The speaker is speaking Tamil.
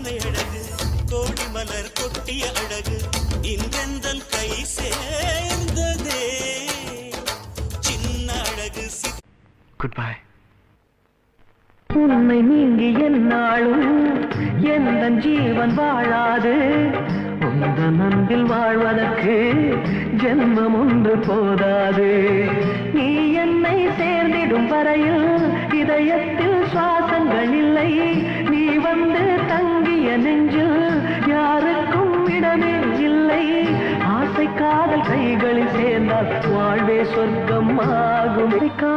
கண்ணை அழகு கோடி மலர் கொட்டிய அழகு இன்றெந்தன் கை சேர்ந்ததே சின்ன அழகு குட் பை. உன்னை நீங்கி என்னாலும் எந்த ஜீவன் வாழாது உந்தன் அன்பில் வாழ்வதற்கு ஜென்மம் ஒன்று போதாது நீ என்னை சேர்ந்திடும் வரையில் இதயத்தில் சுவாசங்கள் இல்லை நீ வந்து தங்கிய நெஞ்சில் யாருக்கும் இடமே இல்லை ஆசை காதல் கைகளில் சேர்ந்தால் வாழ்வே சொர்க்கம் ஆகும் காதல்